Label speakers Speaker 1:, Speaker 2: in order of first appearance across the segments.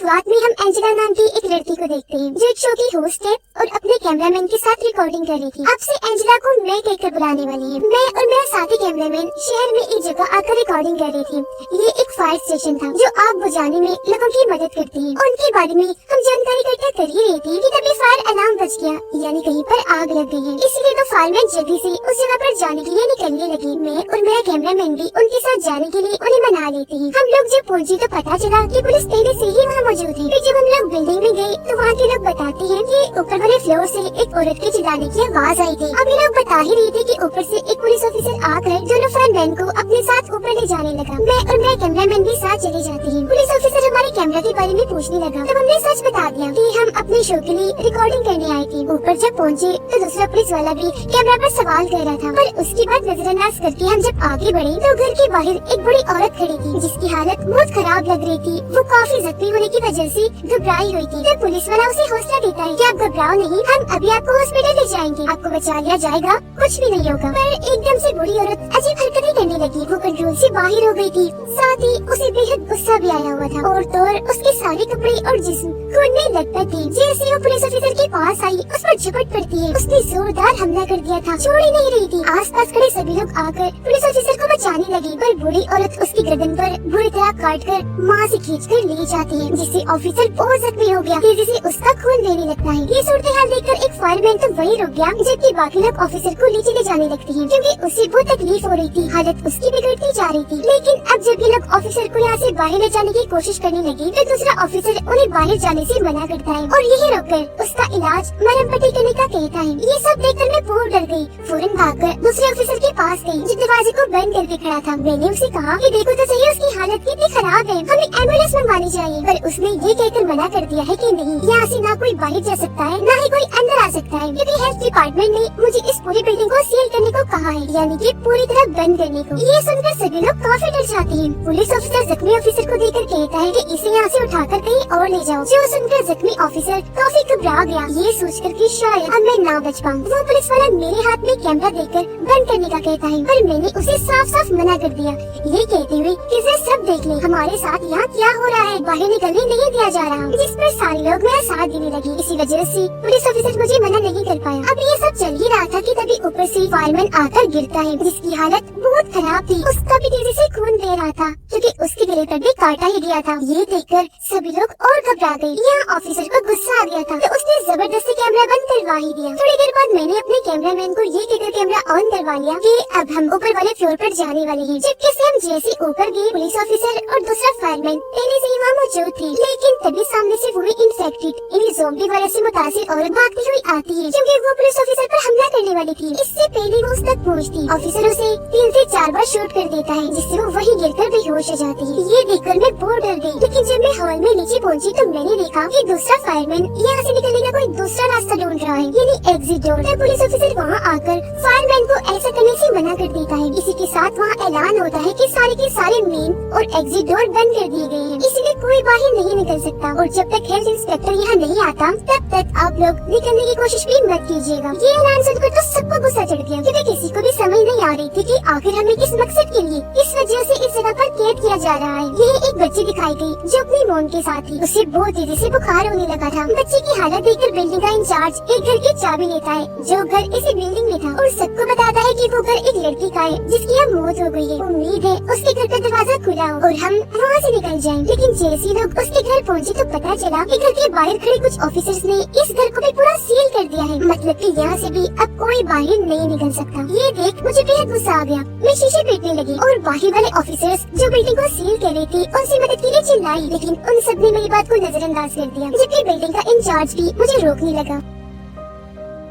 Speaker 1: शुरुआत में हम एंजेला नाम की एक लड़की को देखते हैं जो एक शो की होस्ट है और अपने कैमरामैन के साथ रिकॉर्डिंग कर रही थी। अब से एंजेला को मैं कहकर बुलाने वाली है। मैं और मेरा साथी कैमरामैन शहर में एक जगह आकर रिकॉर्डिंग कर रही थी। ये एक फायर स्टेशन था जो आग बुझाने में लोगों की मदद करती है। उनके बारे में हम जानकारी इकट्ठा कर ही रही थी कि तभी फायर अलार्म बज गया, यानी कहीं पर आग लग गई है। इसलिए तो फायरमैन जल्दी से उस जगह पर जाने के लिए निकलने लगी। मैं और मेरा कैमरामैन भी उनके साथ जाने के लिए उन्हें मना लेते हैं। हम लोग जब पहुंचे तो पता चला कि पुलिस पहले से ही वहाँ मौजूद है। फिर जब हम लोग बिल्डिंग में गए तो वहाँ के लोग बताते हैं कि ऊपर वाले फ्लोर से एक औरत के चिल्लाने की आवाज आई थी। अभी लोग बता ही रहे थे कि ऊपर से एक पुलिस ऑफिसर आकर दोनों फायरमैन को अपने साथ ऊपर ले जाने लगा। मैं और मेरा कैमरामैन भी साथ चले जाते हैं। पुलिस ऑफिसर हमारे कैमरा के बारे में पूछने लगा तब हमने सच बता दिया कि हम अपने शो के लिए रिकॉर्डिंग करने आए थे। ऊपर जब पहुँचे तो दूसरा पुलिस वाला भी कैमरा पर सवाल कर रहा था, पर उसकी बात नजरअंदाज करके हम जब आगे बढ़े तो घर के बाहर एक बड़ी औरत खड़ी थी जिसकी हालत बहुत खराब लग रही थी। वो काफी जख्मी होने की वजह से घबराई हुई थी। तब पुलिस वाला उसे हौसला देता है कि आप घबराओ नहीं, हम अभी आपको हॉस्पिटल ले जाएंगे, आपको बचा लिया जाएगा, कुछ भी नहीं होगा। पर एकदम से बूढ़ी औरत अजीब हरकतें करने लगी। वो कंट्रोल से बाहर हो गई थी। साथ ही उसे बेहद गुस्सा भी आया हुआ था और तो और उसके सारे कपड़े और जिस्म खून में लथपथ थे। जैसे वो पुलिस ऑफिसर के पास आई उस पर झपट पड़ती है। उसने जोरदार हमला कर दिया था, छोड़ ही नहीं रही थी। आसपास खड़े सभी लोग आकर पुलिस ऑफिसर को बचाने लगे, पर बूढ़ी औरत उसकी गर्दन पर बुरी तरह काटकर मां से खींचकर ले जाती है, जिससे ऑफिसर बहुत जख्मी हो गया, तेजी से उसका खून बहने लगता है। ये सूरत हाल देखकर एक फायरमैन तो वही रुक गया, जबकि बाकी लोग ऑफिसर को नीचे ले जाने लगते हैं क्योंकि उसे बहुत तकलीफ हो रही थी, हालत उसकी बिगड़ती जा रही थी। लेकिन अब जब ये लोग ऑफिसर को यहाँ से बाहर ले जाने की कोशिश करने लगे तो दूसरा ऑफिसर उन्हें बाहर जाने से मना करता है और यही रोककर उसका इलाज मरहम पट्टी करने का कहता है। ये सब देखकर मैं बहुत डर गई। फौरन भागकर दूसरे ऑफिसर के पास गई जो दरवाजे को बंद करके खड़ा था। मैंने उसे कहा कि देखो तो सही उसकी हालत कितनी खराब है, हमें एम्बुलेंस मंगवानी चाहिए, पर उसने ये कहकर मना कर दिया है कि नहीं, यहाँ से ना कोई बाहर जा सकता है ना ही कोई अंदर आ सकता है, क्योंकि हेल्थ डिपार्टमेंट ने मुझे इस पूरी बिल्डिंग को सील करने को कहा है, यानी कि पूरी तरह बंद करने को। ये सुनकर सभी लोग काफी डर जाते हैं। पुलिस ऑफिसर जख्मी ऑफिसर को देखकर कहता है कि इसे यहाँ से उठाकर कहीं और ले जाओ। जो सुनकर जख्मी ऑफिसर काफी घबरा गया, ये सोचकर कि शायद अब मैं ना बच पाऊँ। वो पुलिस वाला मेरे हाथ में कैमरा देकर बंद करने का कहता है, पर मैंने उसे साफ साफ मना कर दिया, ये कहते हुए कि वे सब देख ले हमारे साथ यहाँ क्या हो रहा है, बाहर निकलने नहीं दिया जा रहा। जिस पर सारे लोग मेरा साथ देने लगे। इसी वजह से पुलिस ऑफिसर मुझे मना नहीं कर पाया। अब ये सब चल ही रहा था कि तभी ऊपर से फायरमैन आकर गिरता है, जिसकी हालत बहुत खराब थी। उसका भी तेजी से खून बह रहा था क्योंकि उसके गले पर भी काटा ही गया था। ये देखकर सभी लोग और घबरा गए। यहाँ ऑफिसर को गुस्सा आ गया था तो उसने जबरदस्ती कैमरा बंद करवा ही दिया। थोड़ी देर बाद मैंने अपने कैमरामैन को ये कहकर कैमरा ऑन करवा लिया कि अब हम ऊपर वाले फ्लोर पर जाने वाले हैं। जबकि से हम जैसे ऊपर गए पुलिस ऑफिसर और दूसरा फायरमैन पहले से ही वहाँ मौजूद थी, लेकिन तभी सामने से वही इन्फेक्टेड यानी ज़ोंबी वायरस से मुतासिर औरत भागती हुई आती है क्योंकि वो पुलिस ऑफिसर पर हमला करने वाली थी। इससे पहले वो उस तक पहुँचती ऑफिसर उसे 3 से 4 बार शूट कर देता है, जिससे वो वही गिरकर बेहोश हो जाती है। ये देखकर मैं बहुत डर गई। लेकिन जब मैं हॉल में नीचे पहुंची तो मैंने देखा कि दूसरा फायरमैन यहाँ से निकलने का कोई दूसरा रास्ता ढूंढ रहा है, यानी एग्जिट डोर। तब पुलिस ऑफिसर वहाँ आकर फायरमैन को ऐसा करने से मना कर देता है। इसी के साथ वहाँ ऐलान होता है कि सारे के सारे मेन और एग्जिट डोर बंद कर दिए गए हैं, इसलिए कोई बाहर नहीं निकल सकता और जब तक हेल्थ इंस्पेक्टर यहाँ नहीं आता तब तक आप लोग निकलने की कोशिश भी मत कीजिएगा। ये ऐलान सुनकर तो सबको गुस्सा चढ़ गया क्योंकि किसी को भी समझ नहीं आ रही थी कि आखिर हमें किस मकसद के लिए इस वजह से इस जगह पर कैद किया जा रहा है। ये एक बच्ची दिखाई गई जो अपनी मोम के साथ थी। उसे बहुत तेजी से बुखार होने लगा था। बच्चे की हालत देखकर बिल्डिंग का इंचार्ज एक घर की चाबी लेता है जो घर इसी बिल्डिंग में था और सबको बताता है कि वो घर एक लड़की का है जिसकी अब मौत हो गई है। उम्मीद है उसके घर का दरवाजा खुला हो और हम वहाँ से निकल जाएं। लेकिन जैसे लोग उसके घर पहुँचे तो पता चला कि घर के बाहर खड़े कुछ ऑफिसर्स ने इस घर को भी पूरा सील कर दिया है, मतलब कि यहाँ से भी अब कोई बाहर नहीं निकल सकता। ये देख मुझे बेहद गुस्सा आ गया। मैं शीशे पीटने लगी और बाहर वाले ऑफिसर्स जो बिल्डिंग को सील कर रही थी उनसे मदद के लिए चिल्लाई, लेकिन उन सब ने मेरी बात को नजरअंदाज कर दिया, जबकि बिल्डिंग का इंचार्ज भी मुझे रोकने लगा।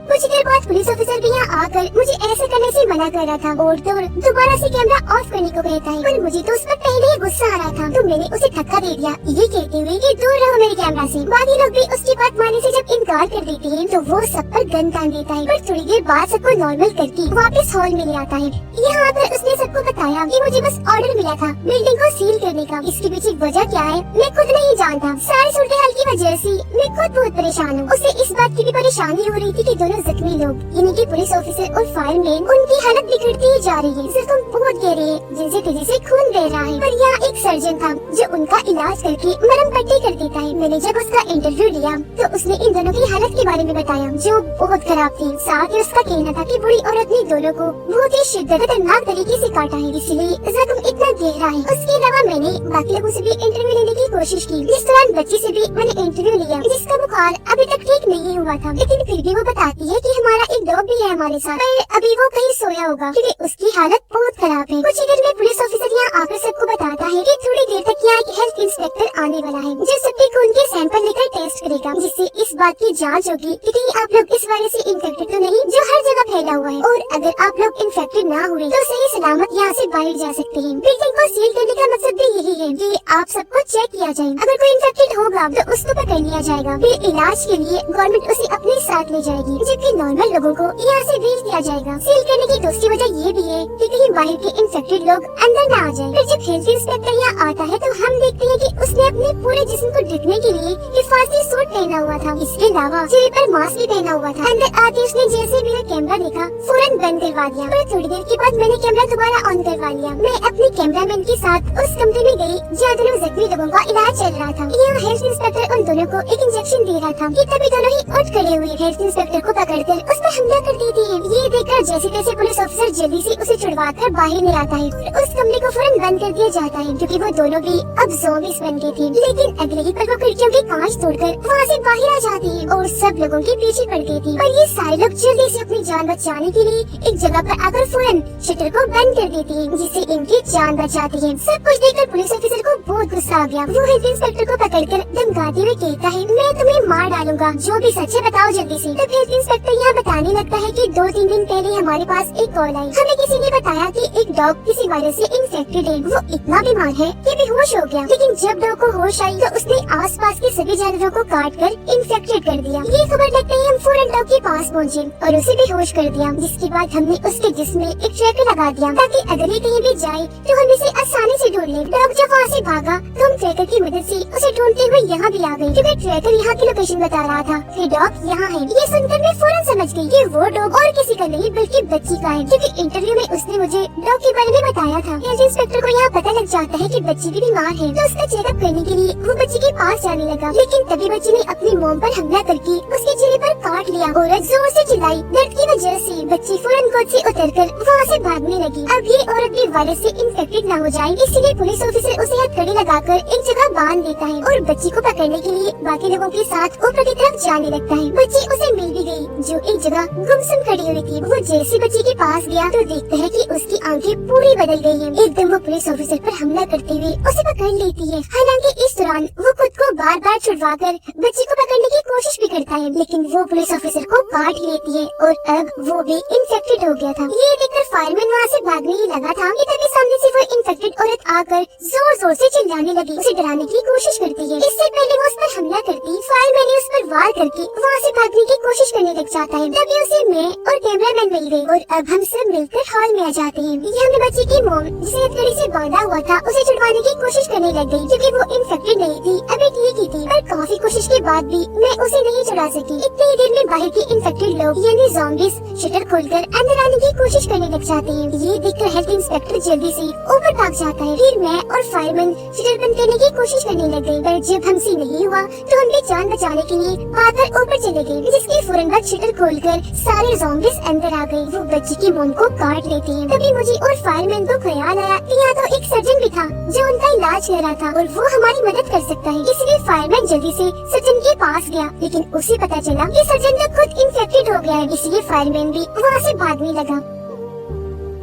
Speaker 1: कुछ देर बाद पुलिस ऑफिसर भी यहाँ आकर मुझे ऐसा करने से मना कर रहा था और तो दोबारा से कैमरा ऑफ करने को कहता है, पर मुझे तो उस पर पहले ही गुस्सा आ रहा था तो मैंने उसे धक्का दे दिया, ये कहते हुए कि दूर रहो मेरे कैमरा से। बाकी लोग भी उसकी बात मानने से जब इनकार कर देते हैं तो वो सब पर गन तान देता है, पर थोड़ी देर बाद सबको नॉर्मल करके वापस हॉल में ले आता है। यहाँ आकर उसने सबको बताया कि मुझे बस ऑर्डर मिला था बिल्डिंग को सील करने का, इसके पीछे वजह क्या है मैं खुद नहीं जानता। सारी सूरत हाल की वजह से मैं खुद बहुत परेशान हूँ। उसे इस बात की भी परेशानी हो रही थी कि दोनों जख्मी लोग यानी कि पुलिस ऑफिसर और फायरमैन उनकी हालत बिगड़ती ही जा रही है। जख्म बहुत गहरे हैं जिनसे तेजी से खून बह रहा है, पर यहाँ एक सर्जन था जो उनका इलाज करके मरहम पट्टी कर देता है। मैंने जब उसका इंटरव्यू लिया तो उसने इन दोनों की हालत के बारे में बताया जो बहुत खराब थी। साथ ही उसका कहना था कि बुरी औरत ने दोनों को बहुत ही खतरनाक तरीके से काटा है, इसलिए जख्म इतना गहरा है। उसके अलावा मैंने बाकी लोगों से भी इंटरव्यू लेने की कोशिश की। जिस दौरान बच्ची से भी मैंने इंटरव्यू लिया जिसका बुखार अभी तक ठीक नहीं हुआ था, लेकिन फिर भी वो बताती है कि हमारा एक डॉग भी है हमारे साथ, पर अभी वो कहीं सोया होगा क्योंकि उसकी हालत बहुत खराब है। कुछ ही देर में पुलिस ऑफिसर यहाँ आकर सबको बताता है कि थोड़ी देर तक यहाँ एक हेल्थ इंस्पेक्टर आने वाला है जो सबके खून के सैंपल लेकर टेस्ट करेगा, जिससे इस बात की जांच होगी कि कहीं आप लोग इस वायरस से इन्फेक्टेड तो नहीं जो हर जगह फैला हुआ है, और अगर आप लोग इन्फेक्टेड ना हुए तो सही सलामत यहाँ से बाहर जा सकते हैं। बिल्डिंग को सील करने का मकसद भी यही है कि आप सबको चेक किया जाए, अगर कोई इन्फेक्टेड होगा तो उसको पकड़ लिया जाएगा, फिर इलाज के लिए गवर्नमेंट उसे अपने साथ ले जाएगी, जबकि नॉर्मल लोगों को यहाँ से भेज दिया जाएगा। सील करने की दूसरी वजह ये भी है कि कहीं बाहर के इन्फेक्टेड लोग अंदर न आ जाए। फिर जब हेल्थ इंस्पेक्टर यहाँ आता है तो हम देखते हैं कि उसने अपने पूरे जिस्म को ढकने के लिए हिफाजती सूट पहना हुआ था, इसके अलावा चेहरे पर मास्क भी पहना हुआ था। अंदर आते उसने जैसे मेरा कैमरा देखा फौरन बंद करवा दिया, पर थोड़ी देर के बाद मैंने कैमरा दोबारा ऑन करवा लिया। मैं अपने कैमरामैन के साथ उस कमरे में गई जहाँ दोनों जख्मी लोगों का इलाज चल रहा था। यहाँ हेल्थ इंस्पेक्टर उन दोनों को एक इंजेक्शन दे रहा था कि तभी दोनों ही उठ खड़े हुए हेल्थ इंस्पेक्टर को पकड़कर उस पर हमला कर देते हैं। ये देखकर जैसे तैसे पुलिस ऑफिसर जल्दी से उसे छुड़वाकर बाहर ले आता है और उस कमरे को फौरन बंद कर दिया जाता है क्योंकि वो दोनों भी अब ज़ॉम्बीज़ बन गए थे। लेकिन अगले ही पल वो खिड़कियों के कांच तोड़कर वहाँ से बाहर आ जाती है और सब लोगों के पीछे पड़ गई थी। पर ये सारे लोग जल्दी से अपनी जान बचाने के लिए एक जगह पर आकर फौरन शटर को बंद कर देती है, जिससे इनकी जान बच जाती है। सब कुछ देखकर पुलिस ऑफिसर को बहुत गुस्सा आ गया। वो हेल्थ इंस्पेक्टर को पकड़कर धमकाते हुए कहता है मैं तुम्हें मार डालूंगा, जो भी सच है बताओ जल्दी से। तब हेल्थ इंस्पेक्टर यहाँ बताने लगता है कि 2-3 दिन पहले हमारे पास एक कॉल आई, हमें किसी ने बताया कि एक डॉग किसी वायरस से इन्फेक्टेड है। वो इतना बीमार है कि बेहोश हो गया, लेकिन जब डॉग को होश आई तो उसने आसपास के सभी जानवरों को काट कर इन्फेक्टेड कर दिया। ये खबर लगते ही हम फौरन डॉग के पास पहुँचे और उसे बेहोश कर दिया, जिसके बाद हमने उसके जिस्म में एक ट्रैकर लगा दिया ताकि अगर ये कहीं भी जाए तो हम इसे आसानी से ढूंढ ले। डॉग जब वहाँ से भागा तो हम ट्रैकर की मदद से उसे ढूंढते हुए यहाँ भी आ गए क्योंकि ट्रैकर यहाँ की लोकेशन बता रहा था कि डॉग यहाँ है। ये सुनकर मैं फौरन समझ गई कि वो डॉग और किसी का नहीं बल्कि बच्ची का है, क्योंकि इंटरव्यू में उसने मुझे डॉग के बारे में बताया था। हेल्थ इंस्पेक्टर को यहाँ पता लग जाता है कि बच्ची भी बीमार है, तो उसका चेकअप करने के लिए वो बच्ची के पास जाने लगा, लेकिन तभी बच्ची ने अपनी मोम पर हमला करके उसके चेहरे पर काट लिया। औरत जोर से चिल्लाई। दर्द की वजह से बच्ची फौरन गोद से उतरकर वहाँ से भागने लगी। अब ये औरत भी वायरस से इन्फेक्टेड न हो जाए, इसलिए पुलिस ऑफिसर उसे हथकड़ी लगाकर एक जगह बांध देता है और बच्ची को पकड़ने के लिए बाकी लोगों के साथ ऊपर की तरफ जाने लगता है। बच्ची उसे मिल भी गई जो एक जगह गुमसुम खड़ी हुई थी। वो जैसे बच्ची के पास गया तो देखता है कि उसकी आंखें पूरी बदल गई हैं। एकदम वो पुलिस ऑफिसर पर हमला करते हुए उसे पकड़ लेती है। हालांकि इस दौरान वो खुद को बार बार छुड़वाकर बच्ची को पकड़ने की कोशिश भी करता है, लेकिन वो पुलिस ऑफिसर को काट लेती है और अब वो भी इन्फेक्टेड हो गया था। ये देखकर फायरमैन वहाँ से भागने ही लगा था कि तभी सामने से वो इन्फेक्टेड औरत आकर जोर जोर से चिल्लाने लगी, उसे डराने की कोशिश करती है। इससे पहले वो उस पर हमला करती फायरमैन ने उस पर वार करके वहाँ से भागने की कोशिश करने लग जाता है। तभी उसे मैं और कैमरामैन मिल गए और अब हम सब मिलकर हॉल में आ जाते हैं। ये हमने बच्ची की मोम जिसे हथकड़ी से बांधा हुआ था उसे छुड़वाने की कोशिश करने लग गई क्योंकि वो इन्फेक्टेड नहीं थी, अभी ठीक ही थी, पर काफी कोशिश के बाद भी मैं उसे नहीं छुड़ा सकी। इतनी ही देर में बाहर के इन्फेक्टेड लोग यानी ज़ॉम्बीज़ शटर खोलकर अंदर आने की कोशिश करने लग जाते हैं। ये देखकर हेल्थ इंस्पेक्टर जल्दी से ऊपर भाग जाता है। फिर मैं और फायरमैन शटर बंद करने की कोशिश करने लग गए, पर जब हमसे नहीं हुआ तो हम भी जान बचाने के लिए भागकर ऊपर चले गए, जिसके फौरन बाद शटर खोलकर सारे ज़ॉम्बीज़ अंदर आ गए। वो बच्ची की मोम को काट लेते हैं। तभी मुझे और फायरमैन को ख्याल आया कि यहाँ तो एक सर्जन भी था जो उनका इलाज कर रहा था और वो हमारी मदद कर सकता है, इसलिए फायरमैन जल्दी से सर्जन के पास गया, लेकिन उसे पता चला कि सर्जन तो खुद इन्फेक्टेड हो गया है, इसलिए फायरमैन भी वहाँ से भागने लगा।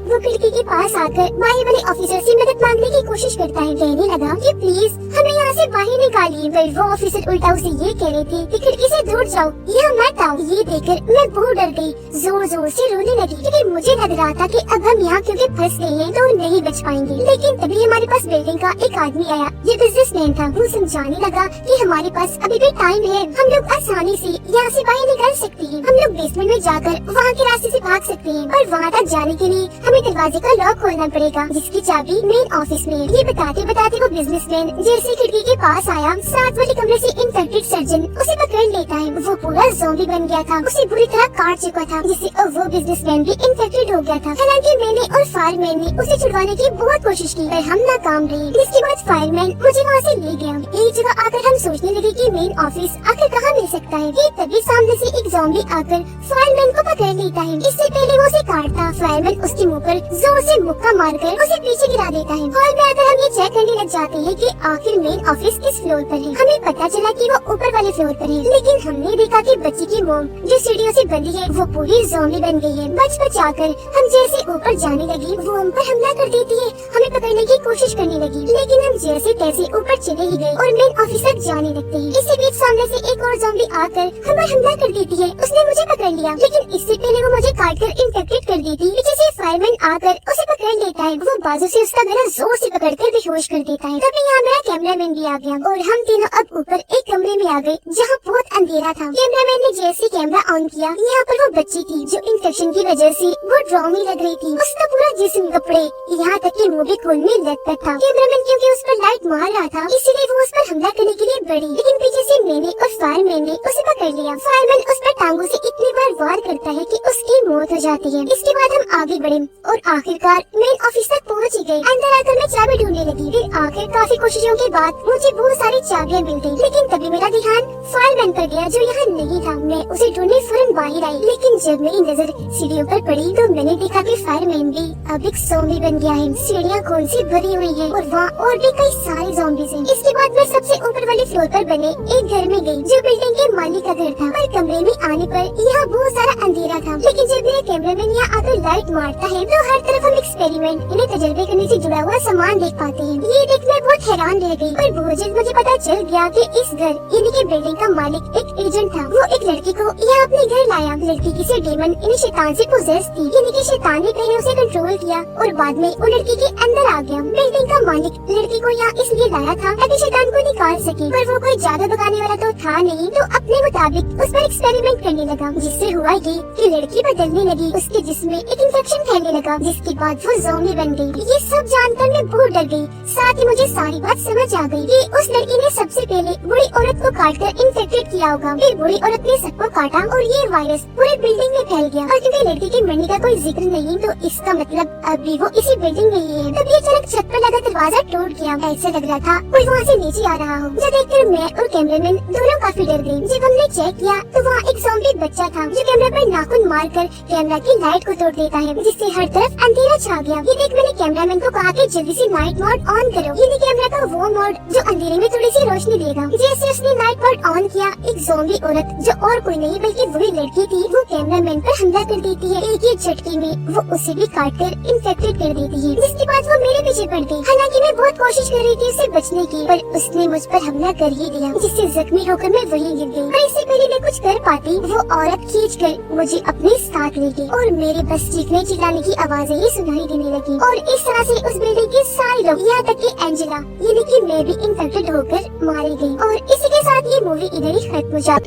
Speaker 1: वो खिड़की के पास आकर बाहर वाले ऑफिसर से मदद मांगने की कोशिश करता है, कहने लगा कि प्लीज हमें यहाँ से बाहर निकालिए, पर वो ऑफिसर उल्टा उसे ये कह रहे थे कि खिड़की से दूर जाओ, यहाँ मत आओ। ये देखकर मैं बहुत डर गई, जोर जोर से रोने लगी क्योंकि मुझे लग रहा था कि अब हम यहाँ क्योंकि फंस गए हैं तो नहीं बच पाएंगे। लेकिन तभी हमारे पास बिल्डिंग का एक आदमी आया, ये बिजनेसमैन था। वो समझाने लगा कि हमारे पास अभी भी टाइम है, हम लोग आसानी से यहाँ से बाहर निकल सकते हैं। हम लोग बेसमेंट में जाकर वहाँ के रास्ते से भाग सकते हैं, पर वहाँ तक जाने के लिए हमें दरवाजे का लॉक खोलना पड़ेगा, जिसकी चाबी मेन ऑफिस में। ये बताते बताते वो बिजनेसमैन जैसे खिड़की के पास आया, साथ वाले कमरे से इन्फेक्टेड सर्जन उसे पकड़ लेता है। वो पूरा ज़ॉम्बी बन गया था, उसे बुरी तरह काट चुका था, जिससे वो बिजनेसमैन भी इन्फेक्टेड हो गया था। हालांकि मैंने और फायरमैन ने उसे छुड़वाने की बहुत कोशिश की, पर हम नाकाम रहे। जिसके बाद फायरमैन मुझे वहाँ से ले गया। एक जगह आकर हम सोचने लगे कि मेन ऑफिस आखिर कहाँ मिल सकता है। कि तभी सामने से एक ज़ॉम्बी आकर फायरमैन को पकड़ लेता है। इससे पहले वो उसे काटता, फायरमैन उसके मुंह पर जोर से मुक्का मारकर उसे पीछे गिरा देता है। हॉल में आकर हम ये चेक करने लग जाते हैं कि आखिर मेन ऑफिस किस फ्लोर पर है। हमें पता चला कि वो ऊपर वाले फ्लोर पर है, लेकिन हमने देखा कि बच्ची की मोम जो सीढ़ियों से बंधी है वो पूरी ज़ॉम्बी बन गई है। बच बचाकर हम जैसे ऊपर जाने लगे, वो हम पर हमला कर देती है, हमें पकड़ने की कोशिश करने लगी। लेकिन हम जैसे तैसे ऊपर चले ही गए और मेन ऑफिस तक जाने लगते हैं। इसी बीच सामने से एक और ज़ॉम्बी आकर हम पर हमला कर देती है। उसने मुझे पकड़ लिया, लेकिन इससे पहले वो मुझे काटकर इन्फेक्टेड कर देती। पीछे से फायरमैन आकर उसे पकड़ लेता है। वो बाजू से उसका गला जोर से पकड़कर बेहोश कर देता है। तभी यहाँ मेरा कैमरामैन भी आ गया और हम तीनों अब ऊपर एक कमरे में आ गए जहाँ बहुत अंधेरा था। कैमरामैन ने जैसे कैमरा ऑन किया, यहाँ पर वो बच्ची थी जो इन्फेक्शन की वजह से वो ड्राउनी लग रही थी। उसका पूरा जिस्म, कपड़े, यहाँ तक कि मुंह भी खोलने लटपट था। कैमरामैन क्योंकि उस पर लाइट मार रहा था, इसीलिए वो उस पर हमला करने के लिए बढ़ी, लेकिन पीछे से मैंने और फायरमैन ने उसे पकड़ लिया। फायरमैन उस पर टांगों से इतनी बार वार करता है कि उसकी मौत हो जाती है। इसके बाद हम आगे बढ़े और आखिरकार मेन ऑफिस तक पहुँच ही गए। अंदर आकर मैं चाबी ढूंढने लगी। फिर आखिर काफी कोशिशों के बाद मुझे बहुत सारी चाबियां मिल गयी, लेकिन तभी मेरा ध्यान फायरमैन पर गया जो यहाँ नहीं था। मैं उसे ढूंढने फौरन बाहर आई, लेकिन जब मेरी नजर सीढ़ियों पर पड़ी तो मैंने देखा कि फायरमैन भी अब एक ज़ॉम्बी बन गया है। सीढ़ियाँ खून से भरी हुई है और वहाँ और भी कई सारे ज़ॉम्बीज़ हैं। इसके बाद मैं सबसे ऊपर वाले फ्लोर पर बने एक घर में गई जो बिल्डिंग के मालिक का घर था। पर कमरे में आने पर यहाँ बहुत सारा अंधेरा था, लेकिन जब मेरा कैमरामैन यहाँ आकर लाइट मारता है तो हर तरफ हम एक्सपेरिमेंट, इन्हें तजर्बे करने से जुड़ा हुआ सामान देख पाते हैं। ये देख मैं बहुत हैरान रह गई। पर बहुत जल्द मुझे पता चल गया कि इस घर यानी कि बिल्डिंग का मालिक एक एजेंट था। वो एक लड़की को यहाँ अपने घर लाया। लड़की किसी डेमन यानी शैतान से पोजेस थी, यानी कि शैतान ने पहले उसे कंट्रोल किया और बाद में वो लड़की के अंदर आ गया। बिल्डिंग का मालिक लड़की को यहाँ इसलिए लाया था ताकि शैतान को निकाल सके, पर वो कोई जादू लगाने वाला तो था नहीं, तो अपने मुताबिक उस पर एक्सपेरिमेंट करने लगा। जिससे हुआ ये कि लड़की बदलने लगी, उसके जिस्म में एक इन्फेक्शन फैलने लगा, जिसके बाद वो ज़ॉम्बी बन गई। ये सब जानकर मैं बहुत डर गई। साथ ही मुझे सारी बात समझ आ गई कि उस लड़की ने सबसे पहले बुरी औरत को काटकर इन्फेक्टेड किया होगा। फिर बुरी औरत ने सबको काटा और ये वायरस पूरे बिल्डिंग में फैल गया। और क्योंकि लड़की के मरने का कोई जिक्र नहीं, तो इसका मतलब अभी वो इसी बिल्डिंग में ही है। तभी अचानक छत पर लगा दरवाजा टूट गया। ऐसा लग रहा था कोई वहाँ से नीचे आ रहा हो। जो देखकर मैं और कैमरामैन दोनों काफी डर गए। जब हमने चेक किया तो वहाँ एक ज़ॉम्बी बच्चा था जो कैमरा पर नाखून मारकर कैमरा की लाइट को तोड़ देता है, जिससे हर तरफ अंधेरा छा गया। ये देख मैंने कैमरामैन को कहा कि जल्दी से नाइट मोड ऑन करो, यानी कैमरा का वो मोड जो अंधेरे में थोड़ी सी रोशनी देगा। जैसे उसने नाइट मोड ऑन किया, एक ज़ॉम्बी औरत जो और कोई नहीं बल्कि वही लड़की थी, वो कैमरामैन पर हमला कर देती है। एक ही झटके में वो उसे भी काटकर इन्फेक्टेड कर देती है, जिसके बाद वो मेरे पीछे पड़ गई। हालांकि मैं बहुत कोशिश कर रही थी उससे बचने की, पर उसने मुझ पर हमला कर ही दिया, जिससे जख्मी होकर मैं वहीं गिर गई। पर इससे पहले मैं कुछ कर पाती, वो औरत खींचकर मुझे अपने साथ ले गई और मेरे बस चीखने चिल्लाने की आवाजें ही सुनाई देने लगी। और इस तरह से उस बिल्डिंग के सारे लोग, यहाँ तक कि एंजेला यानी कि मैं भी इन्फेक्टेड होकर मारी गई। और इसी के साथ ये मूवी इधर ही खत्म हो जाती।